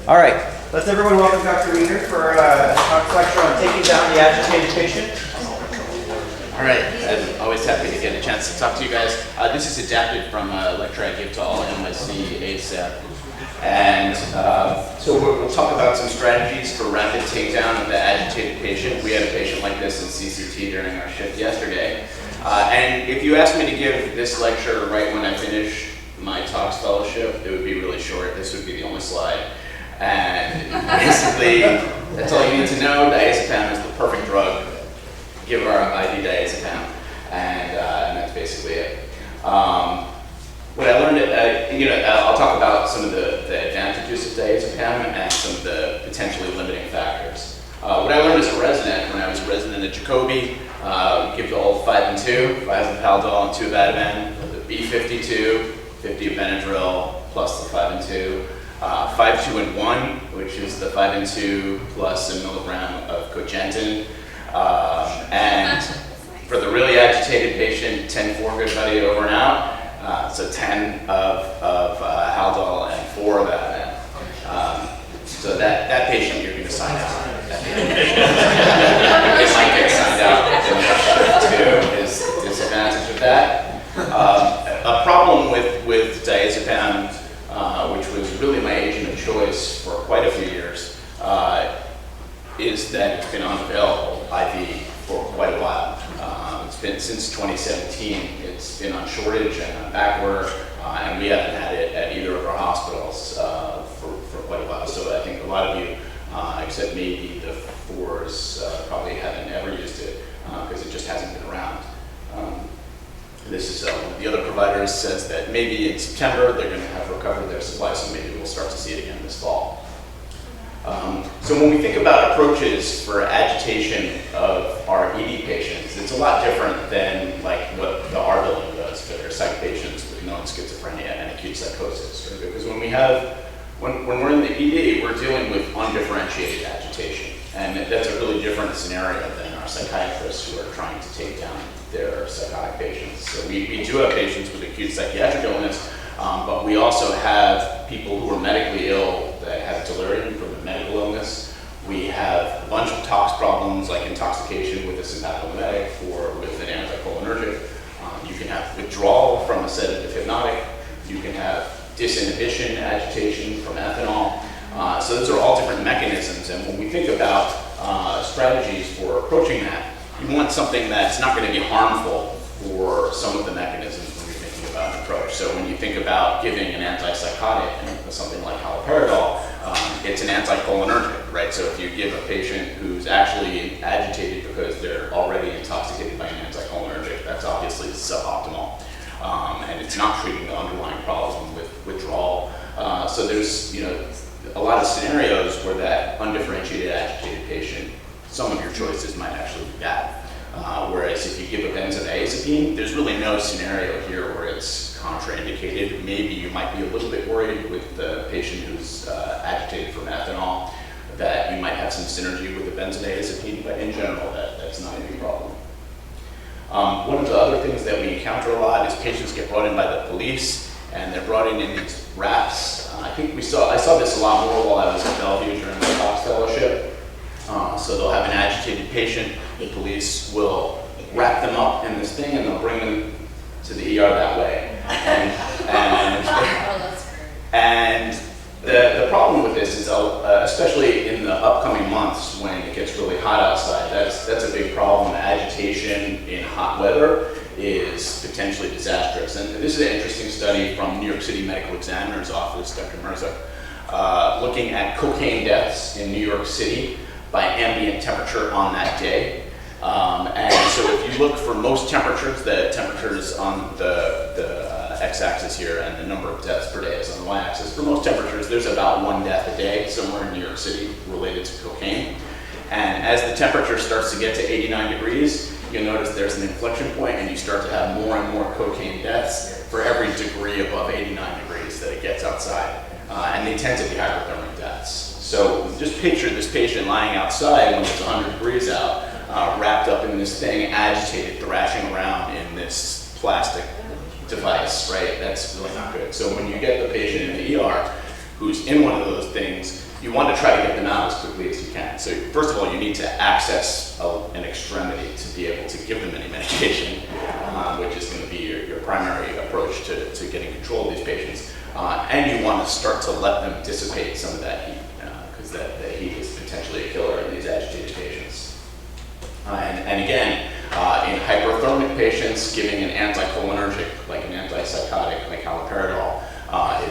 All right, let's everyone welcome Dr. Wiener for a talk lecture on taking down the agitated patient. All right, I'm always happy to get a chance to talk to you guys. This is adapted from a lecture I give to all NYC ASAP. And so we'll talk about some strategies for rapid takedown of the agitated patient. We had a patient like this in CCT during our shift yesterday. And if you asked me to give this lecture right when I finish my talks fellowship, it would be really short. This would be the only slide. And basically, that's all you need to know. Diazepam is the perfect drug. Give our ID diazepam, and that's basically it. What I learned, I'll talk about some of the advantages of diazepam and some of the potentially limiting factors. What I learned as a resident, when I was a resident at Jacobi, give the old 5 and 2, 5 of Haldol and 2 of Ativan, the B52, 50 of Benadryl plus the 5 and 2. 5, 2, and 1, which is the 5 and 2 plus a milligram of cogentin. And for the really agitated patient, 10-4 good buddy over and out. So 10 of Haldol and 4 of Ativan. So that patient you're going to sign out. They might get signed out too is the disadvantage of that. A problem with diazepam, which was really my agent of choice for quite a few years, is that it's been unavailable IV for quite a while. It's been since 2017. It's been on shortage and on back order, and we haven't had it at either of our hospitals for quite a while. So I think a lot of you, except maybe the fours, probably haven't ever used it because it just hasn't been around. This is one of the other providers says that maybe in September they're going to have recovered their supply, so maybe we'll start to see it again this fall. So when we think about approaches for agitation of our ED patients, it's a lot different than like what the R-billing does for their psych patients with known schizophrenia and acute psychosis. Right? Because when we're in the ED, we're dealing with undifferentiated agitation, and that's a really different scenario than our psychiatrists who are trying to take down their psychotic patients. So we do have patients with acute psychiatric illness, but we also have people who are medically ill that have delirium from a medical illness. We have a bunch of tox problems like intoxication with a sympathomimetic or with an anticholinergic. You can have withdrawal from a sedative hypnotic. You can have disinhibition agitation from ethanol. So those are all different mechanisms, and when we think about strategies for approaching that, you want something that's not going to be harmful for some of the mechanisms when you're thinking about an approach. So when you think about giving an antipsychotic, something like haloperidol, it's an anticholinergic, right? So if you give a patient who's actually agitated because they're already intoxicated by an anticholinergic, that's obviously suboptimal. And it's not treating the underlying problem with withdrawal. So there's a lot of scenarios where that undifferentiated agitated patient, some of your choices might actually be bad. Whereas if you give a benzodiazepine, there's really no scenario here where it's contraindicated. Maybe you might be a little bit worried with the patient who's agitated from ethanol that you might have some synergy with the benzodiazepine, but in general, that's not a big problem. One of the other things that we encounter a lot is patients get brought in by the police, and they're brought in these wraps. I saw this a lot more while I was at Bellevue during my Fox fellowship. So they'll have an agitated patient, the police will wrap them up in this thing and they'll bring them to the ER that way. And the problem with this is, especially in the upcoming months when it gets really hot outside, that's a big problem. Agitation in hot weather is potentially disastrous. And this is an interesting study from New York City Medical Examiner's Office, Dr. Mirza, looking at cocaine deaths in New York City by ambient temperature on that day. And so if you look for most temperatures, the temperatures on the x-axis here and the number of deaths per day is on the y-axis. For most temperatures, there's about 1 death a day somewhere in New York City related to cocaine. And as the temperature starts to get to 89 degrees, you'll notice there's an inflection point and you start to have more and more cocaine deaths for every degree above 89 degrees that it gets outside. And they tend to be hyperthermic deaths. So just picture this patient lying outside when it's 100 degrees out, wrapped up in this thing, agitated, thrashing around in this plastic device, right? That's really not good. So when you get the patient in the ER who's in one of those things, you want to try to get them out as quickly as you can. So first of all, you need to access an extremity to be able to give them any medication, which is going to be your primary approach to getting control of these patients. And you want to start to let them dissipate some of that heat, because that heat is potentially a killer in these agitated patients. And again, in hyperthermic patients, giving an anticholinergic, like an antipsychotic, like haloperidol,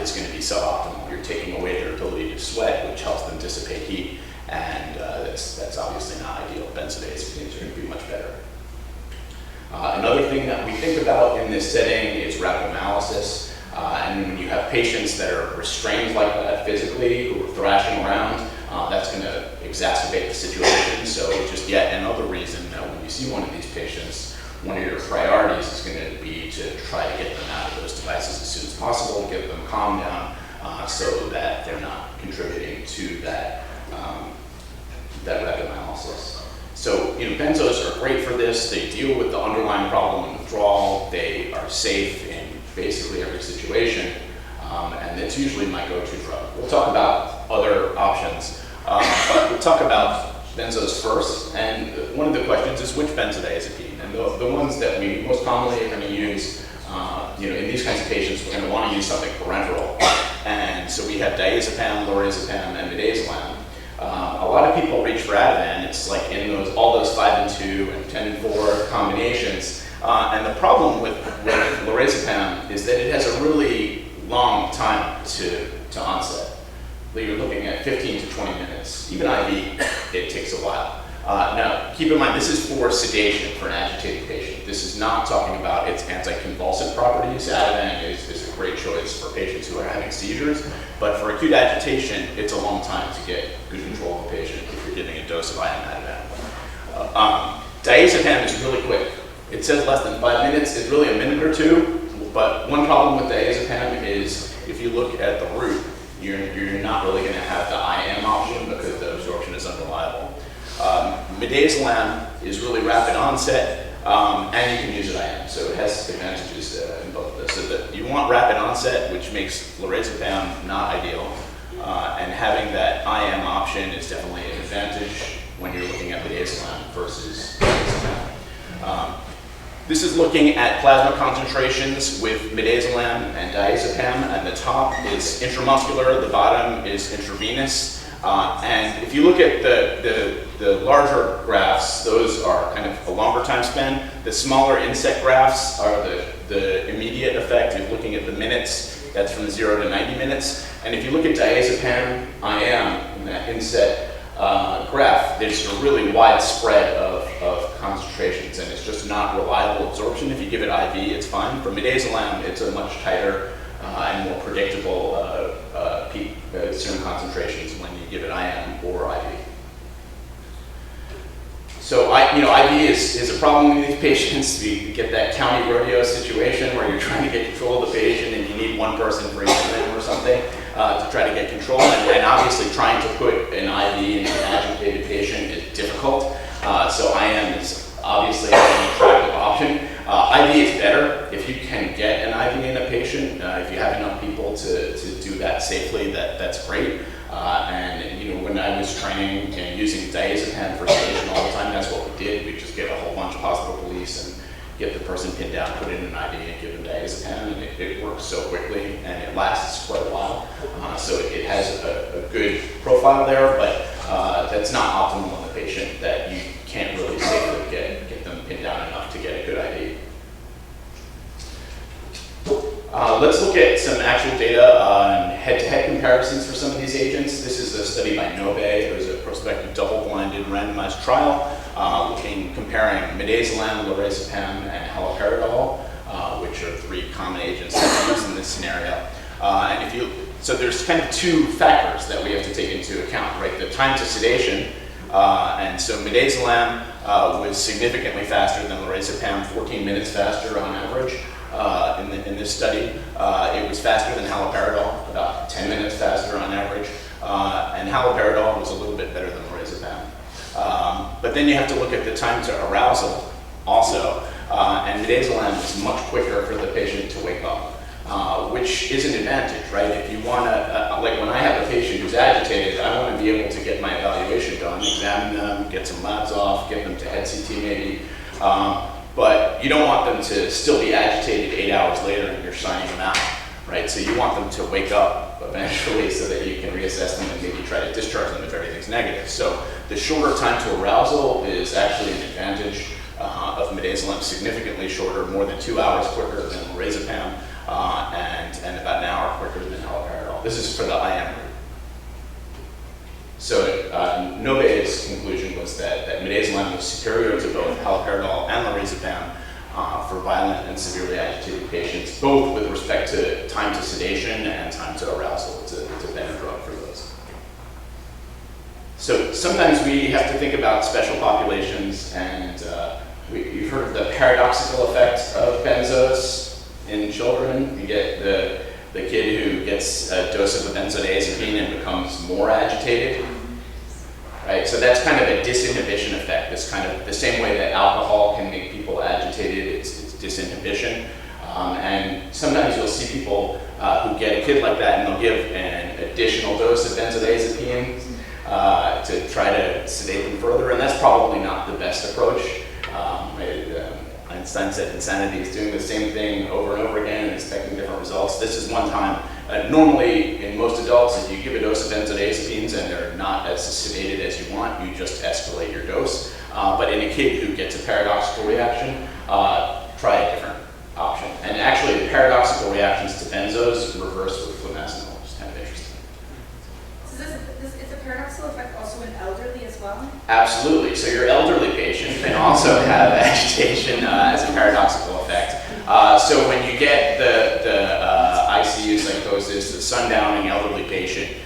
is going to be suboptimal. You're taking away their ability to sweat, which helps them dissipate heat, and that's obviously not ideal. Benzodiazepines are going to be much better. Another thing that we think about in this setting is rhabdomyolysis. And when you have patients that are restrained like that physically, who are thrashing around, that's going to exacerbate the situation. So just yet another reason that when you see one of these patients, one of your priorities is going to be to try to get them out of those devices as soon as possible, get them calmed down, so that they're not contributing to that rhabdomyolysis. So, benzos are great for this. They deal with the underlying problem in withdrawal. They are safe in basically every situation, and it's usually my go-to drug. We'll talk about other options, but we'll talk about benzos first. And one of the questions is which benzodiazepine? And the ones that we most commonly are going to use, in these kinds of patients, we're going to want to use something parenteral. And so we have diazepam, lorazepam, and midazolam. A lot of people reach for Ativan. It's like in all those 5 and 2 and 10 and 4 combinations. And the problem with lorazepam is that it has a really long time to onset. You're looking at 15 to 20 minutes. Even IV, it takes a while. Now, keep in mind, this is for sedation for an agitated patient. This is not talking about its anticonvulsant properties. Ativan is a great choice for patients who are having seizures, but for acute agitation, it's a long time to get good control of the patient if you're giving a dose of IM Ativan. Diazepam is really quick. It says less than 5 minutes. It's really a minute or two, but one problem with diazepam is if you look at the root, you're not really going to have the IM option because the absorption is unreliable. Midazolam is really rapid onset, and you can use it IM, so it has advantages in both of those. So that you want rapid onset, which makes lorazepam not ideal, and having that IM option is definitely an advantage when you're looking at midazolam versus diazepam. This is looking at plasma concentrations with midazolam and diazepam, and the top is intramuscular, the bottom is intravenous. And if you look at the larger graphs, those are kind of a longer time span. The smaller inset graphs are the immediate effect. You're looking at the minutes, that's from 0 to 90 minutes. And if you look at diazepam IM in that inset graph, there's a really wide spread of concentrations, and it's just not reliable absorption. If you give it IV, it's fine. For midazolam, it's a much tighter and more predictable peak serum concentrations when you give it IM or IV. So IV is a problem in these patients. We get that county rodeo situation where you're trying to get control of the patient and you need one person for each of them or something to try to get control. And obviously trying to put an IV into an agitated patient is difficult. So IM is obviously an attractive option. IV is better if you can get an IV in a patient. If you have enough people to do that safely, that's great. And when I was training and using diazepam for sedation all the time, that's what we did. We just get a whole bunch of hospital police and get the person pinned down, put in an IV, and give them diazepam, and it works so quickly and it lasts quite a while. So it has a good profile there, but that's not optimal in the patient that you can't really safely get them pinned down enough to get a good IV. Let's look at some actual data on head-to-head comparisons for some of these agents. This is a study by Nobe. It was a prospective double-blinded randomized trial comparing midazolam, lorazepam, and haloperidol, which are 3 common agents that are used in this scenario. So there's kind of 2 factors that we have to take into account, right? The time to sedation, and so midazolam was significantly faster than lorazepam, 14 minutes faster on average. In this study, it was faster than haloperidol, about 10 minutes faster on average, and haloperidol was a little bit better than lorazepam. But then you have to look at the time to arousal also, and midazolam is much quicker for the patient to wake up. which is an advantage, right? If you want to, like when I have a patient who's agitated, I want to be able to get my evaluation done, examine them, get some labs off, get them to head CT maybe. But you don't want them to still be agitated 8 hours later and you're signing them out, right? So you want them to wake up eventually so that you can reassess them and maybe try to discharge them if everything's negative. So the shorter time to arousal is actually an advantage of midazolam, significantly shorter, more than 2 hours quicker than lorazepam, and about an hour quicker than haloperidol. This is for the IM route. So Nobe's conclusion was that midazolam was superior to both haloperidol and lorazepam for violent and severely agitated patients, both with respect to time to sedation and time to arousal. It's a better drug for those. So sometimes we have to think about special populations, and you've heard of the paradoxical effect of benzos in children. You get the kid who gets a dose of a benzodiazepine and becomes more agitated, right? So that's kind of a disinhibition effect. It's kind of the same way that alcohol can make people agitated, it's disinhibition. And sometimes you'll see people who get a kid like that and they'll give an additional dose of benzodiazepine to try to sedate them further, and that's probably not the best approach. Einstein said insanity is doing the same thing over and over again and expecting different results. This is one time. Normally, in most adults, if you give a dose of benzodiazepines and they're not as sedated as you want, you just escalate your dose. But in a kid who gets a paradoxical reaction, try a different option. And actually, the paradoxical reactions to benzos reverse with flumazenol, which is kind of interesting. So is a paradoxical effect also in elderly as well? Absolutely. So your elderly patient can also have agitation as a paradoxical effect. So when you get the ICU psychosis, the sundowning elderly patient,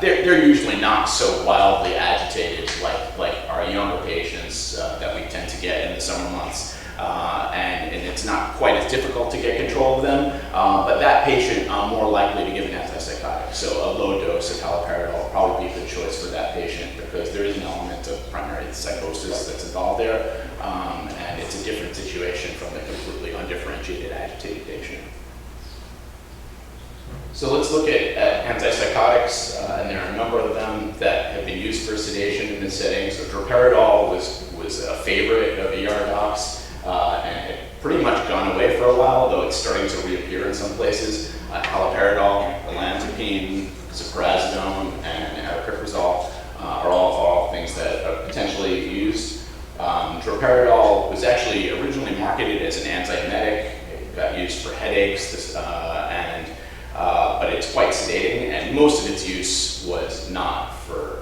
they're usually not so wildly agitated like our younger patients that we tend to get in the summer months. And it's not quite as difficult to get control of them, but that patient more likely to give an antipsychotic. So a low dose of haloperidol will probably be a good choice for that patient because there is an element of primary psychosis that's involved there, and it's a different situation from the completely undifferentiated agitated patient. So let's look at antipsychotics, and there are a number of them that have been used for sedation in this setting. So droperidol was a favorite of ER docs. And it pretty much gone away for a while, though it's starting to reappear in some places. Haloperidol, olanzapine, ziprasidone, and aripiprazole are all things that are potentially used. Droperidol was actually originally marketed as an antiemetic. It got used for headaches, but it's quite sedating, and most of its use was not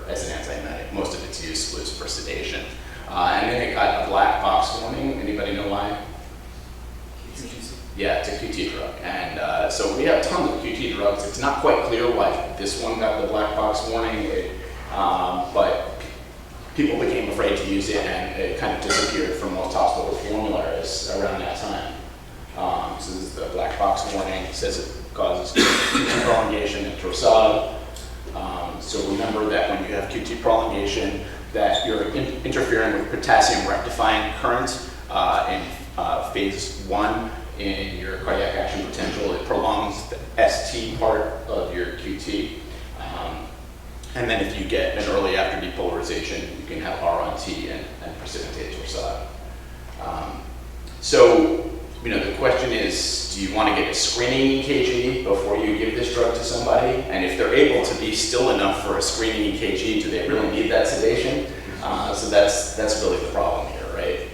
as an antiemetic. Most of its use was for sedation. And then it got a black box warning. Anybody know why? Yeah, it's a QT drug. And so we have tons of QT drugs. It's not quite clear why this one got the black box warning, but people became afraid to use it, and it kind of disappeared from most hospital formularies around that time. So this is the black box warning. It says it causes QT prolongation and THORAZINE. So remember that when you have QT prolongation, that you're interfering with potassium rectifying current in phase 1 in your cardiac action potential. It prolongs the ST part of your QT. And then if you get an early after-depolarization, you can have R on T and precipitate THORAZINE. So, the question is, do you want to get a screening EKG before you give this drug to somebody? And if they're able to be still enough for a screening EKG, do they really need that sedation? So that's really the problem here, right?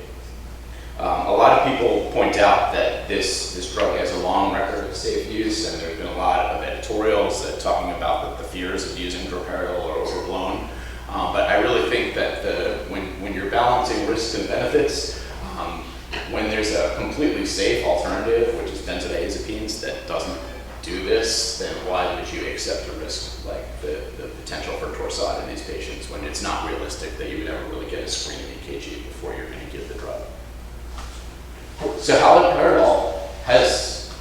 A lot of people point out that this drug has a long record of safe use, and there's been a lot of editorials that talking about that the fears of using droperidol are overblown. But I really think that when you're balancing risks and benefits, when there's a completely safe alternative, which is benzodiazepines, that doesn't do this, then why would you accept a risk like the potential for THORAZINE in these patients when it's not realistic that you would ever really get a screening EKG before you're going to give the drug? So haloperidol has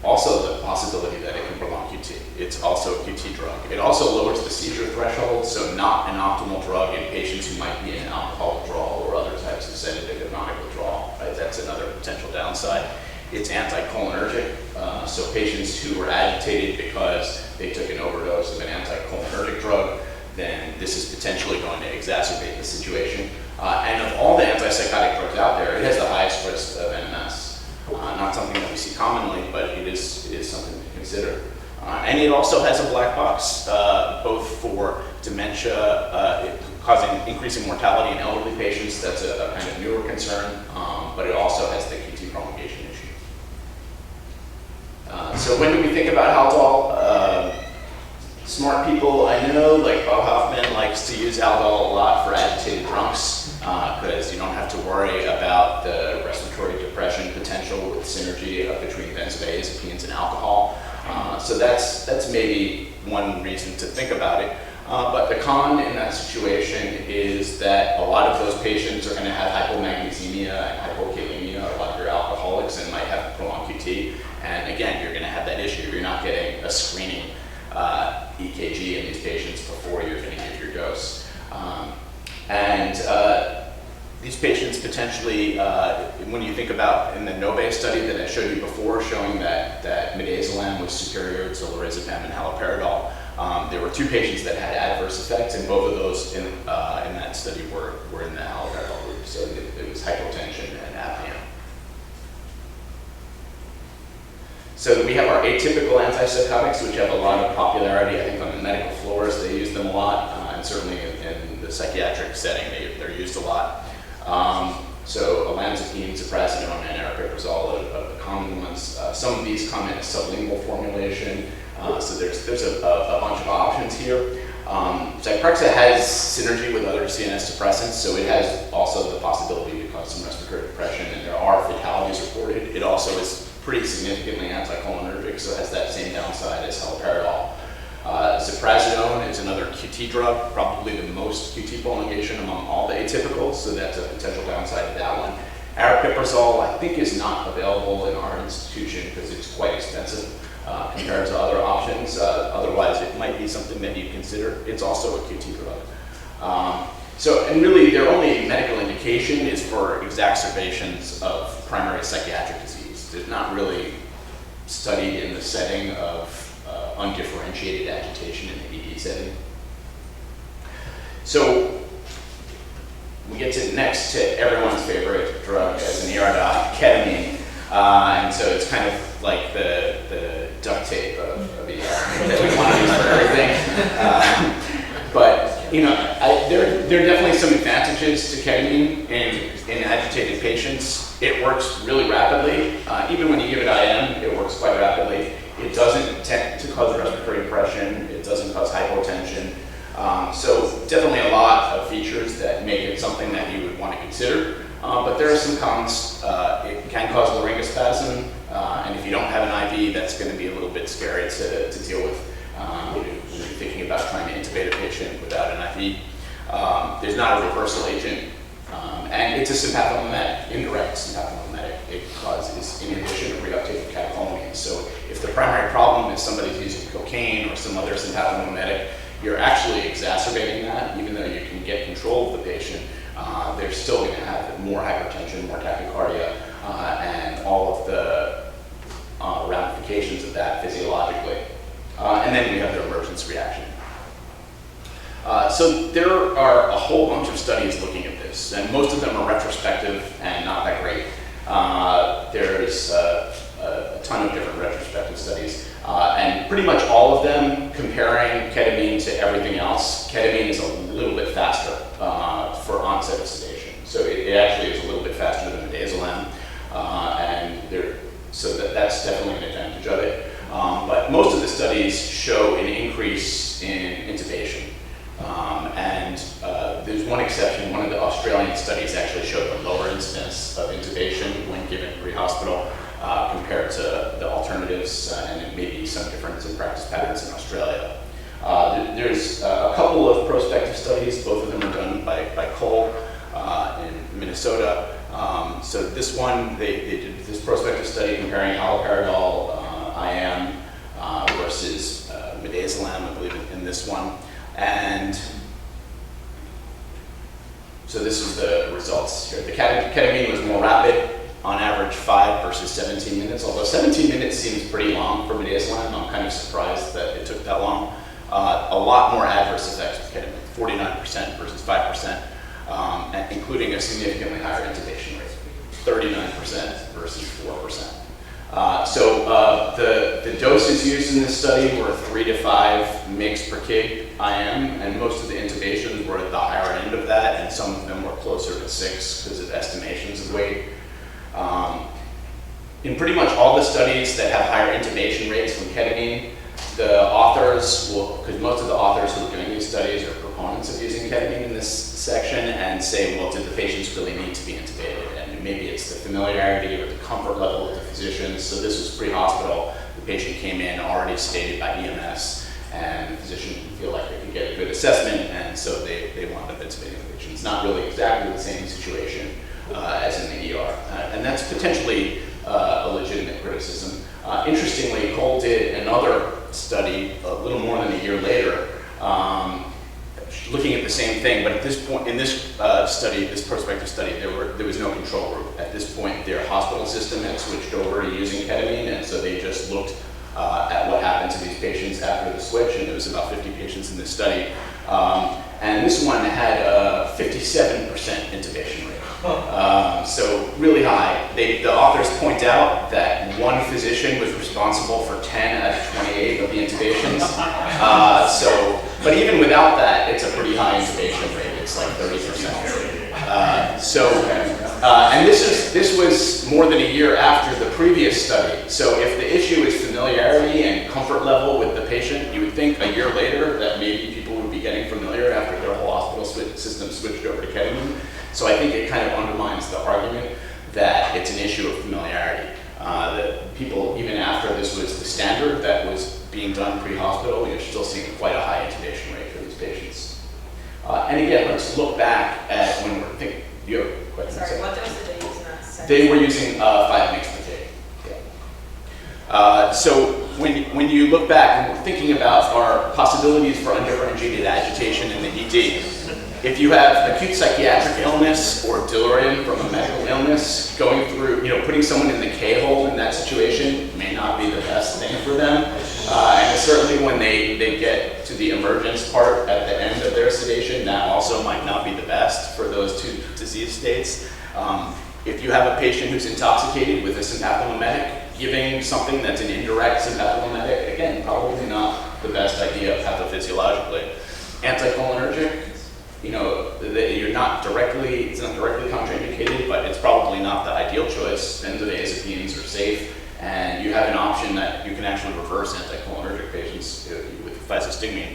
also the possibility that it can prolong QT. It's also a QT drug. It also lowers the seizure threshold, so not an optimal drug in patients who might be in alcohol withdrawal or other types of sedative hypnotic withdrawal. Right? That's another potential downside. It's anticholinergic, so patients who were agitated because they took an overdose of an anticholinergic drug, then this is potentially going to exacerbate the situation. And of all the antipsychotic drugs out there, it has the highest risk of NMS. Not something that we see commonly, but it is something to consider. And it also has a black box, both for dementia, causing increasing mortality in elderly patients. That's a kind of newer concern, but it also has the QT prolongation issue. So when do we think about Haldol? Smart people I know, like Bob Hoffman, likes to use Haldol a lot for agitated drunks because you don't have to worry about the respiratory depression potential with synergy between benzodiazepines and alcohol. So that's maybe one reason to think about it. But the con in that situation is that a lot of those patients are going to have hypomagnesemia and hypokalemia, a lot of your alcoholics, and might have prolonged QT. And again, you're going to have that issue. You're not getting a screening EKG in these patients before you're going to give your dose. These patients potentially, when you think about in the Nobe study that I showed you before, showing that Midazolam was superior to THORAZINE and haloperidol, there were 2 patients that had adverse effects, and both of those in that study were in the haloperidol group. So it was hypotension and apnea. So we have our atypical antipsychotics, which have a lot of popularity. I think on the medical floors they use them a lot, and certainly in the psychiatric setting they're used a lot. So olanzapine, ziprasidone, and aripiprazole are the common ones. Some of these come in a sublingual formulation, so there's a bunch of options here. Zyprexa has synergy with other CNS suppressants, so it has also the possibility to cause some respiratory depression, and there are fatalities reported. It also is pretty significantly anticholinergic, so it has that same downside as haloperidol. Ziprasidone is another QT drug, probably the most QT prolongation among all the atypicals, so that's a potential downside to that one. Aripiprazole, I think, is not available in our institution because it's quite expensive compared to other options. Otherwise, it might be something that you consider. It's also a QT drug. And really, their only medical indication is for exacerbations of primary psychiatric disease. They're not really studied in the setting of undifferentiated agitation in the ED setting. So we get to next to everyone's favorite drug as an ER doc, ketamine. And so it's kind of like the duct tape of ER that we want to use for everything. But you know, there are definitely some advantages to ketamine in agitated patients. It works really rapidly. Even when you give it IM, it works quite rapidly. It doesn't tend to cause respiratory depression. It doesn't cause hypotension. So definitely a lot of features that make it something that you would want to consider. But there are some cons. It can cause laryngospasm, and if you don't have an IV, that's going to be a little bit scary to deal with when you're thinking about trying to intubate a patient without an IV. There's not a reversal agent, and it's a sympathomimetic, indirect sympathomimetic. It causes inhibition of reuptake of catecholamines. So if the primary problem is somebody's using cocaine or some other sympathomimetic, you're actually exacerbating that. Even though you can get control of the patient, they're still going to have more hypertension, more tachycardia, and all of the ramifications of that physiologically. And then we have the emergence reaction. So there are a whole bunch of studies looking at this, and most of them are retrospective and not that great. There's a ton of different retrospective studies, and pretty much all of them comparing ketamine to everything else. Ketamine is a little bit faster for onset of sedation. So it actually is a little bit faster than midazolam, so that's definitely an advantage of it. But most of the studies show an increase in intubation. There's one exception. One of the Australian studies actually showed a lower incidence of intubation when given pre-hospital compared to the alternatives, and it may be some difference in practice patterns in Australia. There's a couple of prospective studies. Both of them are done by Cole in Minnesota. So this one, they did this prospective study comparing haloperidol IM versus midazolam, I believe, in this one. And so this is the results here. The ketamine was more rapid, on average 5 versus 17 minutes, although 17 minutes seems pretty long for midazolam. I'm kind of surprised that it took that long. A lot more adverse effects with ketamine, 49% versus 5%, including a significantly higher intubation rate, 39% versus 4%. The doses used in this study were 3 to 5 mg per kg IM, and most of the intubations were at the higher end of that, and some of them were closer to 6 because of estimations of weight. In pretty much all the studies that have higher intubation rates from ketamine, the authors will, because most of the authors who are doing these studies are proponents of using ketamine in this section, and say, well, did the patients really need to be intubated? And maybe it's the familiarity or the comfort level of the physicians. So this was pre-hospital. The patient came in already stated by EMS, and the physician didn't feel like they could get a good assessment, and so they wound up intubating the patient. It's not really exactly the same situation as in the ER, and that's potentially a legitimate criticism. Interestingly, Cole did another study a little more than a year later, looking at the same thing, but at this point in this study, this prospective study, there was no control group. At this point, their hospital system had switched over to using ketamine, and so they just looked at what happened to these patients after the switch, and there was about 50 patients in this study. And this one had a 57% intubation rate. So really high. The authors point out that one physician was responsible for 10 out of 28 of the intubations. But even without that, it's a pretty high intubation rate. It's like 30%. And this was more than a year after the previous study. So if the issue is familiarity and comfort level with the patient, you would think a year later that maybe people would be getting familiar after their whole hospital system switched over to ketamine. So I think it kind of undermines the argument that it's an issue of familiarity. That people, even after this was the standard that was being done pre-hospital, you're still seeing quite a high intubation rate for these patients. And again, let's look back at when we're thinking. You have a question? Sorry, what dose did they use in that study? They were using 5 mg per kg. Yeah. So when you look back and we're thinking about our possibilities for undifferentiated agitation in the ED, if you have acute psychiatric illness or delirium from a medical illness, going through, putting someone in the K-hole in that situation may not be the best thing for them. And certainly when they get to the emergence part at the end of their sedation, that also might not be the best for those two disease states. If you have a patient who's intoxicated with a sympathomimetic, giving something that's an indirect sympathomimetic, again, probably not the best idea pathophysiologically. Anticholinergic, it's not directly contraindicated, but it's probably not the ideal choice. Benzodiazepines are safe, and you have an option that you can actually reverse anticholinergic patients with physostigmine.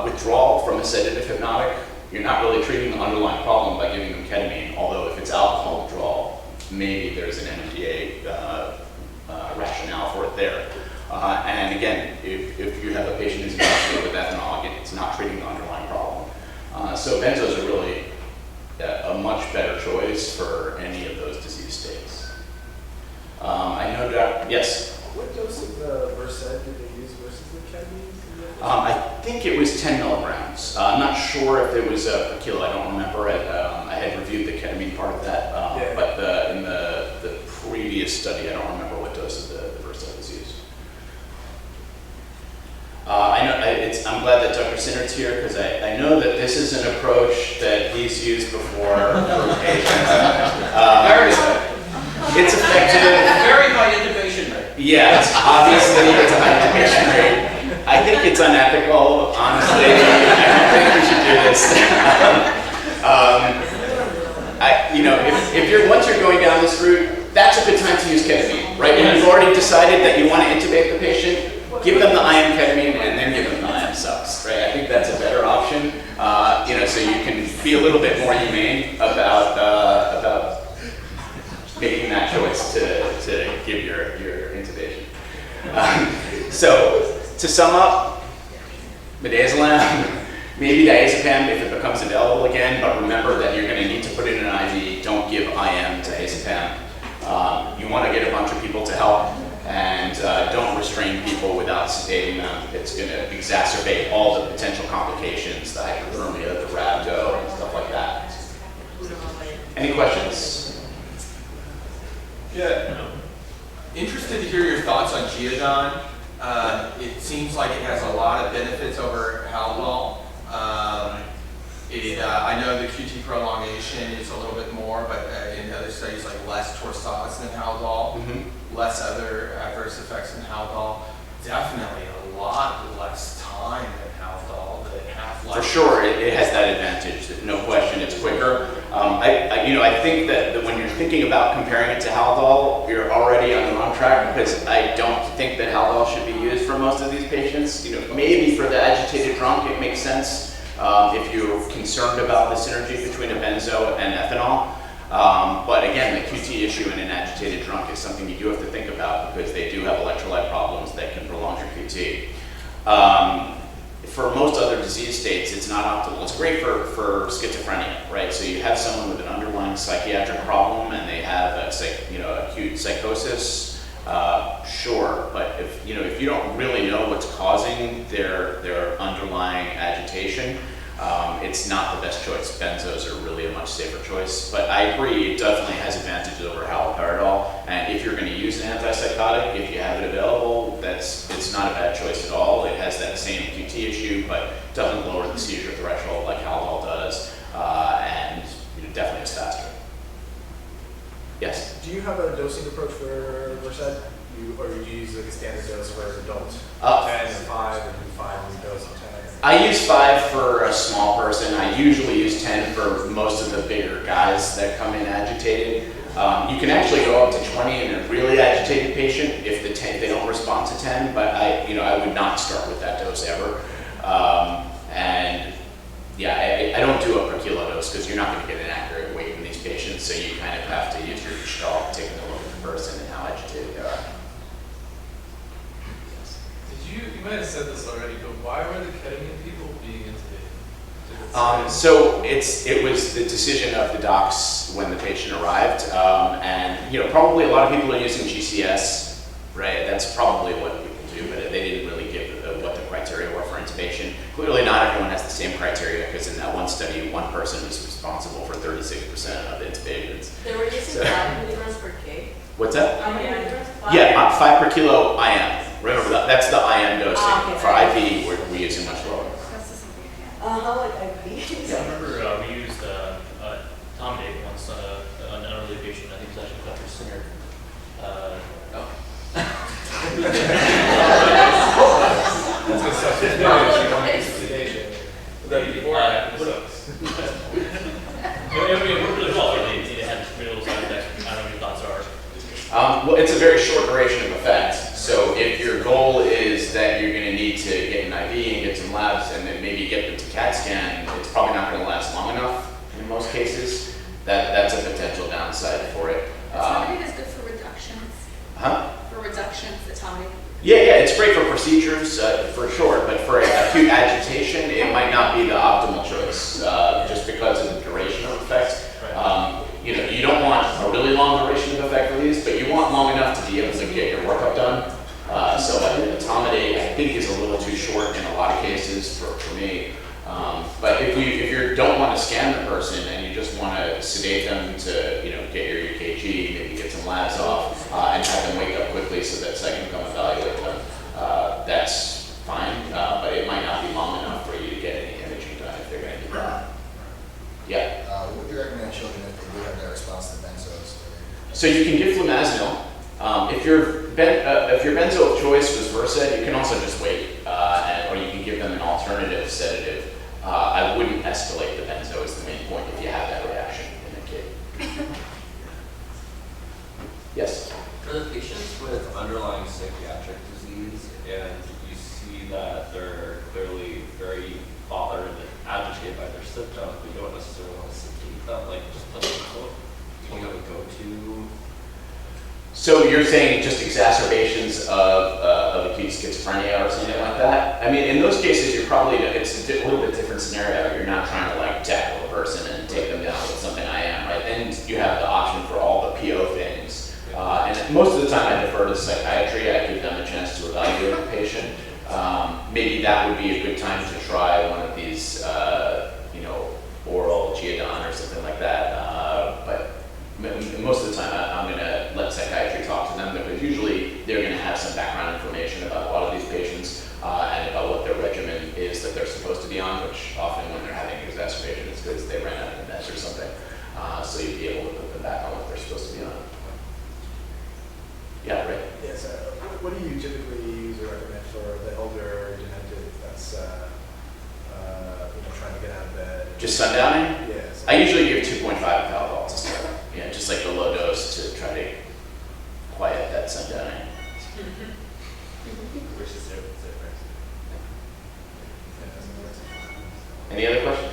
Withdrawal from a sedative hypnotic, you're not really treating the underlying problem by giving them ketamine, although if it's alcohol withdrawal, maybe there's an NMDA rationale for it there. And again, if you have a patient who's intoxicated with ethanol, it's not treating the underlying problem. So benzos are really a much better choice for any of those disease states. I know that, yes? What dose of Versed did they use versus the ketamine? I think it was 10 milligrams. I'm not sure if it was per kilo. I don't remember it. I had reviewed the ketamine part of that, but in the previous study, I don't remember what dose of the Versed was used. I'm glad that Dr. Sinner's here because I know that this is an approach that he's used before for patients. It's effective. Very high intubation rate. Yeah, obviously it's a high intubation rate. I think it's unethical, honestly. I don't think we should do this. Once you're going down this route, that's a good time to use ketamine, right? When you've already decided that you want to intubate the patient, give them the IM ketamine and then give them the IM subs, right? I think that's a better option, so you can be a little bit more humane about making that choice to give your intubation. So to sum up, midazolam, maybe diazepam if it becomes available again, but remember that you're going to need to put it in an IV. Don't give IM to diazepam. You want to get a bunch of people to help, and don't restrain people without sedating them. It's going to exacerbate all the potential complications, the hypothermia, the rhabdo, and stuff like that. Any questions? hear your thoughts on Ketamine. It seems like it has a lot of benefits over Haldol. I know the QT prolongation is a little bit more, but in other studies, like less torsades than Haldol, less other adverse effects than Haldol. Definitely a lot less time than Haldol. The half-life. For sure, it has that advantage. No question, it's quicker. I think that when you're thinking about comparing it to Haldol, you're already on the wrong track because I don't think that Haldol should be used for most of these patients. Maybe for the agitated drunk, it makes sense if you're concerned about the synergy between a benzo and ethanol. But again, the QT issue in an agitated drunk is something you do have to think about because they do have electrolyte problems that can prolong your QT. For most other disease states, it's not optimal. It's great for schizophrenia, right? So you have someone with an underlying psychiatric problem and they have acute psychosis, sure. But if you don't really know what's causing their underlying agitation, it's not the best choice. Benzos are really a much safer choice. But I agree, it definitely has advantages over haloperidol. And if you're going to use an antipsychotic, if you have it available, it's not a bad choice at all. It has that same QT issue, but doesn't lower the seizure threshold like Haldol does, and definitely is faster. Yes? Do you have a dosing approach for Versed? Or would you use like a standard dose for adults? 10 and 5, and 5 and dose of 10? I use 5 for a small person. I usually use 10 for most of the bigger guys that come in agitated. You can actually go up to 20 in a really agitated patient if they don't respond to 10, but I would not start with that dose ever. I don't do a per kilo dose because you're not going to get an accurate weight in these patients, so you kind of have to use your gestalt, taking a look at the person and how agitated they are. You might have said this already, but why were the ketamine people being intubated? So it was the decision of the docs when the patient arrived, and probably a lot of people are using GCS, right? That's probably what people do, but they didn't really give what the criteria were for intubation. Clearly, not everyone has the same criteria because in that one study, one person was responsible for 36% of the intubations. They were using 5 milligrams per K. What's that? How many milligrams? 5? Yeah, 5 per kilo IM. Remember, that's the IM dosing. Okay. For IV, we're using much lower. That's the same thing. How like IV? Yeah. I remember we used Tomdate once on an elderly patient. I think it was actually Dr. Singer. That's good stuff. It worked really well. It had really little side effects. I don't know what your thoughts are. Well, it's a very short duration of effect. So if your goal is that you're going to need to get an IV and get some labs and then maybe get them to CAT scan, it's probably not going to last long enough in most cases. That's a potential downside for it. Etomidate is good for reductions. Huh? For reductions, etomidate. Yeah, it's great for procedures for sure, but for acute agitation, it might not be the optimal choice just because of the duration of effect. You don't want a really long duration of effect for these, but you want long enough to be able to get your workup done. So etomidate, I think, is a little too short in a lot of cases for me. But if you don't want to scan the person and you just want to sedate them to get your EKG, maybe get some labs off, and have them wake up quickly so that I can come evaluate them, that's fine. But it might not be long enough for you to get any imaging done if they're going to do that. Yeah. What would you recommend children if they do have that response to benzos? So you can give flumazenil. If your benzo of choice was Versed, you can also just wait, or you can give them an alternative sedative. I wouldn't escalate the benzo is the main point if you have that reaction in a kid. Yes? For the patients with underlying psychiatric disease, and you see that they're clearly very bothered and agitated by their symptoms, but you don't necessarily want to sedate them, like just let them go. Do you have a go-to? So you're saying just exacerbations of acute schizophrenia or something like that? I mean, in those cases, it's a little bit different scenario. You're not trying to tackle a person and take them down with something IM, right? Then you have the option for all the PO things. And most of the time I defer to psychiatry. I give them a chance to evaluate the patient. Maybe that would be a good time to try one of these, oral Takedown or something like that. But most of the time I'm going to let psychiatry talk to them because usually they're going Just sundowning? Yes. I usually give 2.5 of alcohol to start. Yeah, just like the low dose to try to quiet that sundowning. Which is different. Any other questions?